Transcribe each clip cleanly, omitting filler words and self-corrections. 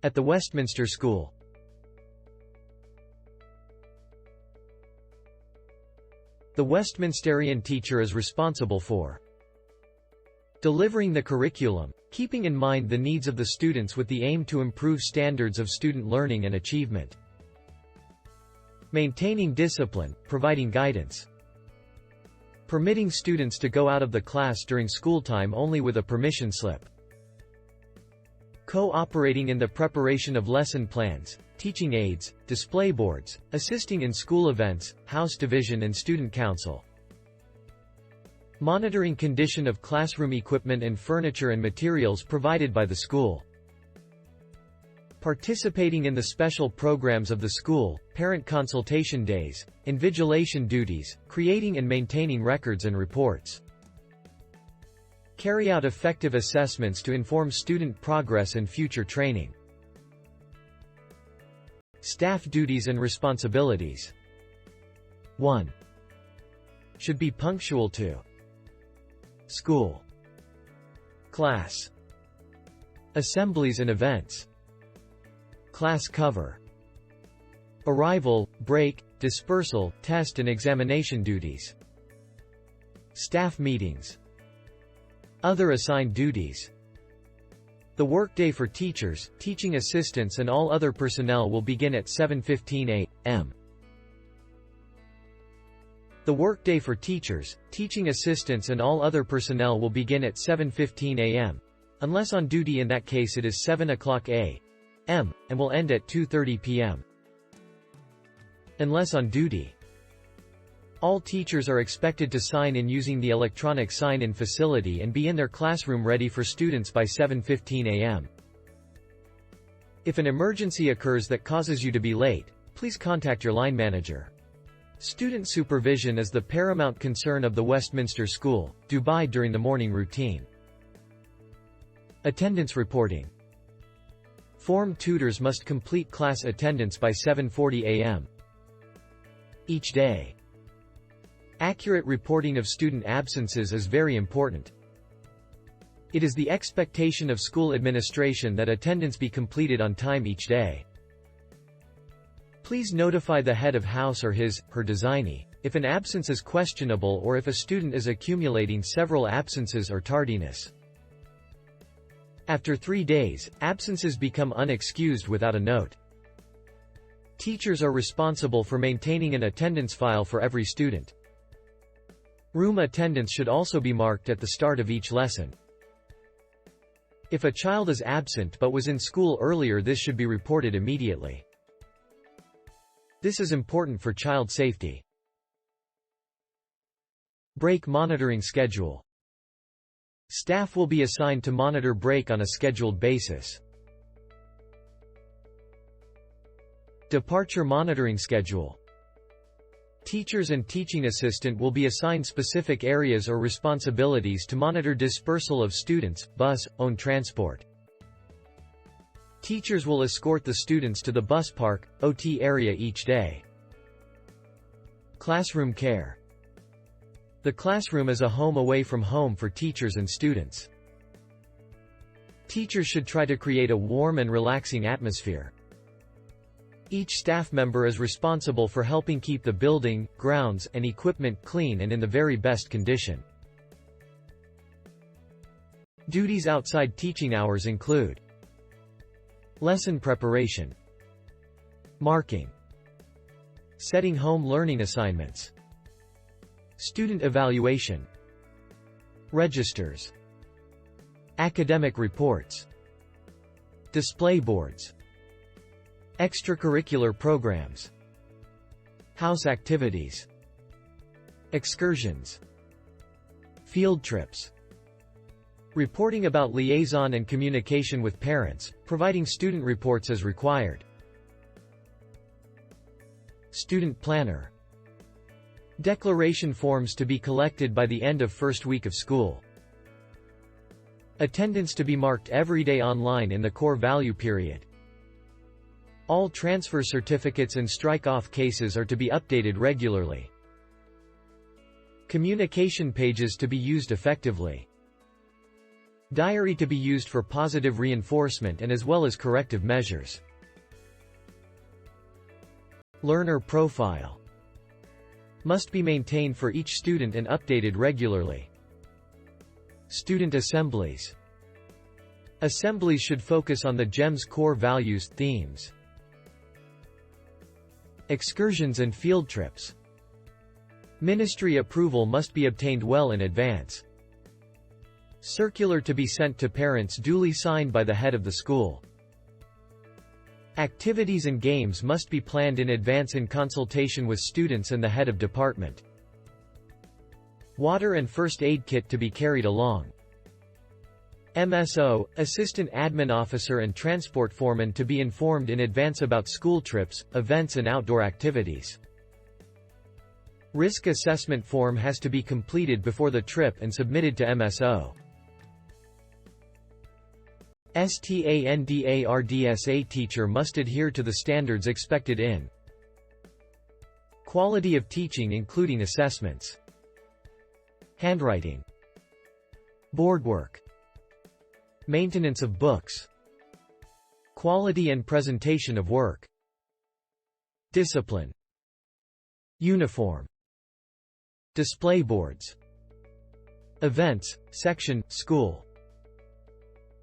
At the Westminster School. The Westminsterian teacher is responsible for delivering the curriculum, keeping in mind the needs of the students with the aim to improve standards of student learning and achievement, maintaining discipline, providing guidance, permitting students to go out of the class during school time only with a permission slip, cooperating in the preparation of lesson plans, teaching aids, display boards, assisting in school events, house division and student council, monitoring condition of classroom equipment and furniture and materials provided by the school, participating in the special programs of the school, parent consultation days, invigilation duties, creating and maintaining records and reports, carry out effective assessments to inform student progress and future training. Staff duties and responsibilities. 1. Should be punctual to school, class, assemblies and events, class cover, arrival, break, dispersal, test and examination duties, staff meetings, other assigned duties. The workday for teachers, teaching assistants and all other personnel will begin at 7:15 a.m. The workday for teachers, teaching assistants and all other personnel will begin at 7:15 a.m. Unless on duty, in that case it is 7 o'clock a.m. and will end at 2:30 p.m. Unless on duty, all teachers are expected to sign in using the electronic sign-in facility and be in their classroom ready for students by 7:15 a.m. If an emergency occurs that causes you to be late, please contact your line manager. Student supervision is the paramount concern of the Westminster School. Dubai during the morning routine. Attendance reporting. Form tutors must complete class attendance by 7:40 a.m. each day. Accurate reporting of student absences is very important. It is the expectation of school administration that attendance be completed on time each day. Please notify the head of house or his/her designee if an absence is questionable or if a student is accumulating several absences or tardiness. After 3 days, absences become unexcused without a note. Teachers are responsible for maintaining an attendance file for every student. Room attendance should also be marked at the start of each lesson. If a child is absent but was in school earlier, this should be reported immediately. This is important for child safety. Break monitoring schedule. Staff will be assigned to monitor break on a scheduled basis. Departure monitoring schedule. Teachers and teaching assistant will be assigned specific areas or responsibilities to monitor dispersal of students, bus, own transport. Teachers will escort the students to the bus park, OT area each day. Classroom care. The classroom is a home away from home for teachers and students. Teachers should try to create a warm and relaxing atmosphere. Each staff member is responsible for helping keep the building, grounds, and equipment clean and in the very best condition. Duties outside teaching hours include lesson preparation, marking, setting home learning assignments, student evaluation, registers, academic reports, display boards, extracurricular programs, house activities, excursions, field trips, reporting about liaison and communication with parents, providing student reports as required. Student planner. Declaration forms to be collected by the end of first week of school. Attendance to be marked every day online in the core value period. All transfer certificates and strike-off cases are to be updated regularly. Communication pages to be used effectively. Diary to be used for positive reinforcement and as well as corrective measures. Learner profile must be maintained for each student and updated regularly. Student assemblies. Assemblies should focus on the GEM's core values, themes. Excursions and field trips. Ministry approval must be obtained well in advance. Circular to be sent to parents duly signed by the head of the school. Activities and games must be planned in advance in consultation with students and the head of department. Water and first aid kit to be carried along. MSO, Assistant Admin Officer and Transport Foreman to be informed in advance about school trips, events and outdoor activities. Risk assessment form has to be completed before the trip and submitted to MSO. STANDARDSA teacher must adhere to the standards expected in quality of teaching including assessments, handwriting, board work, maintenance of books, quality and presentation of work, discipline, uniform, display boards, events, section, school,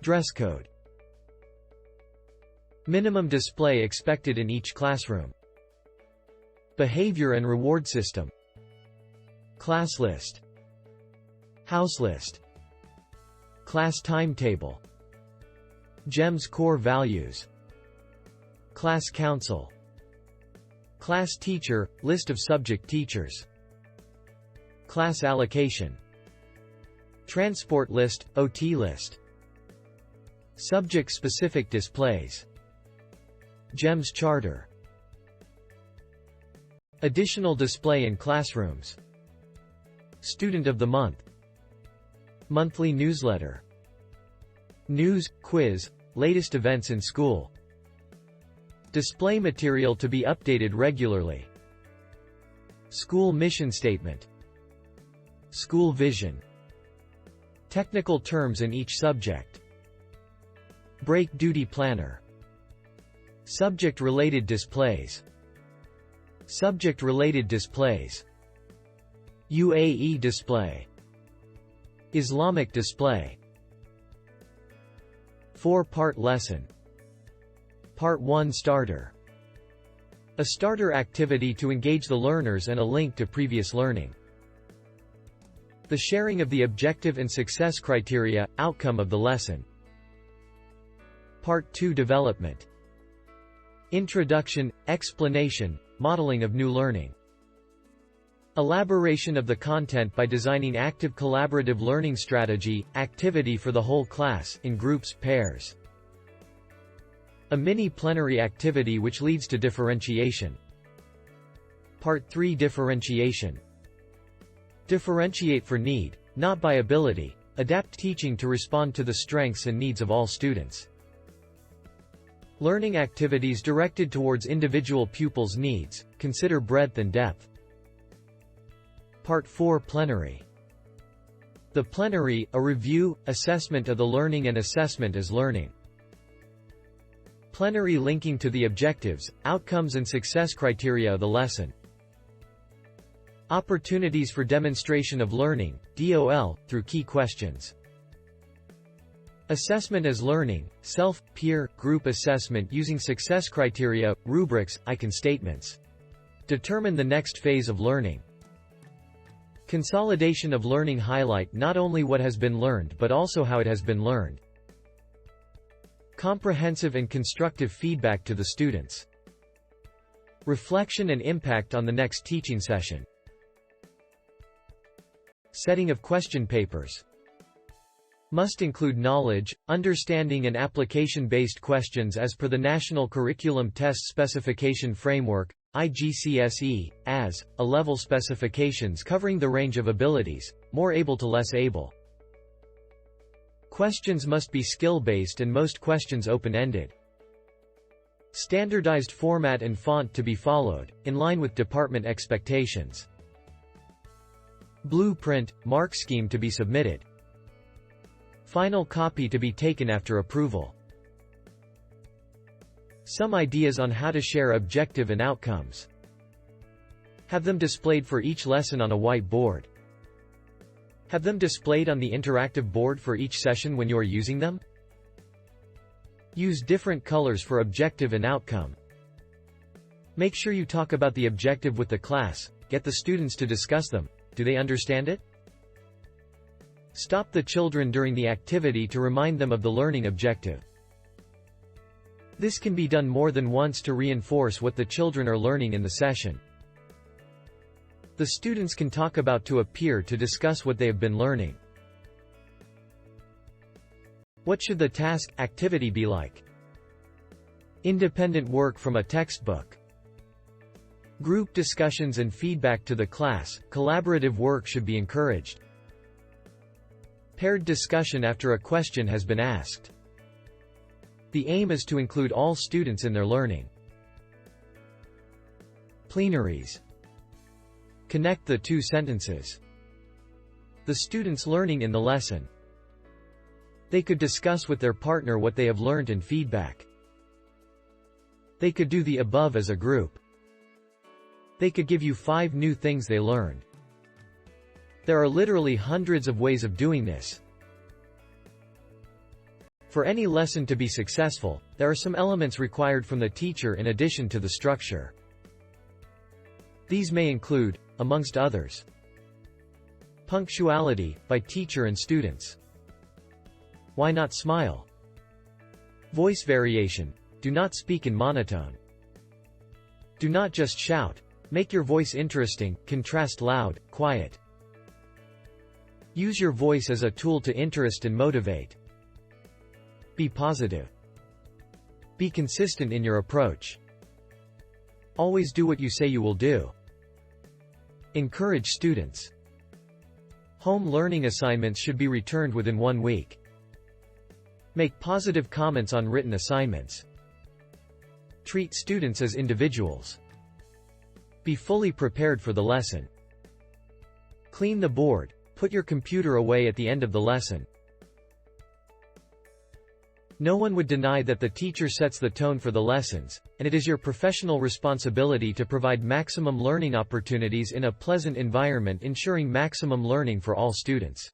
dress code, minimum display expected in each classroom, behavior and reward system, class list, house list, class timetable, GEM's core values, class council, class teacher, list of subject teachers, class allocation, transport list, OT list, subject-specific displays, GEM's charter, additional display in classrooms, student of the month, monthly newsletter, news, quiz, latest events in school, display material to be updated regularly, school mission statement, school vision, technical terms in each subject, break duty planner, subject-related displays, subject-related displays, UAE display, Islamic display. 4-part lesson. Part 1 Starter. A starter activity to engage the learners and a link to previous learning. The sharing of the objective and success criteria, outcome of the lesson. Part 2 Development. Introduction, explanation, modeling of new learning. Elaboration of the content by designing active collaborative learning strategy, activity for the whole class, in groups, pairs. A mini-plenary activity which leads to differentiation. Part 3 Differentiation. Differentiate for need, not by ability. Adapt teaching to respond to the strengths and needs of all students. Learning activities directed towards individual pupils' needs, consider breadth and depth. Part 4 Plenary. The plenary, a review, assessment of the learning and assessment as learning. Plenary linking to the objectives, outcomes and success criteria of the lesson. Opportunities for demonstration of learning, DOL, through key questions. Assessment as learning, self, peer, group assessment using success criteria, rubrics, icon statements. Determine the next phase of learning. Consolidation of learning, highlight not only what has been learned but also how it has been learned. Comprehensive and constructive feedback to the students. Reflection and impact on the next teaching session. Setting of question papers. Must include knowledge, understanding and application-based questions as per the National Curriculum Test Specification Framework, IGCSE, as, A-level specifications covering the range of abilities, more able to less able. Questions must be skill-based and most questions open-ended. Standardized format and font to be followed, in line with department expectations. Blueprint, mark scheme to be submitted. Final copy to be taken after approval. Some ideas on how to share objective and outcomes. Have them displayed for each lesson on a whiteboard. Have them displayed on the interactive board for each session when you are using them. Use different colors for objective and outcome. Make sure you talk about the objective with the class, get the students to discuss them. Do they understand it? Stop the children during the activity to remind them of the learning objective. This can be done more than once to reinforce what the children are learning in the session. The students can talk about to a peer to discuss what they have been learning. What should the task, activity be like? Independent work from a textbook. Group discussions and feedback to the class, collaborative work should be encouraged. Paired discussion after a question has been asked. The aim is to include all students in their learning. Plenaries. Connect the two sentences. The students learning in the lesson. They could discuss with their partner what they have learned and feedback. They could do the above as a group. They could give you 5 new things they learned. There are literally hundreds of ways of doing this. For any lesson to be successful, there are some elements required from the teacher in addition to the structure. These may include, amongst others, punctuality, by teacher and students. Why not smile? Voice variation. Do not speak in monotone. Do not just shout. Make your voice interesting, contrast loud, quiet. Use your voice as a tool to interest and motivate. Be positive. Be consistent in your approach. Always do what you say you will do. Encourage students. Home learning assignments should be returned within 1 week. Make positive comments on written assignments. Treat students as individuals. Be fully prepared for the lesson. Clean the board. Put your computer away at the end of the lesson. No one would deny that the teacher sets the tone for the lessons, and it is your professional responsibility to provide maximum learning opportunities in a pleasant environment, ensuring maximum learning for all students.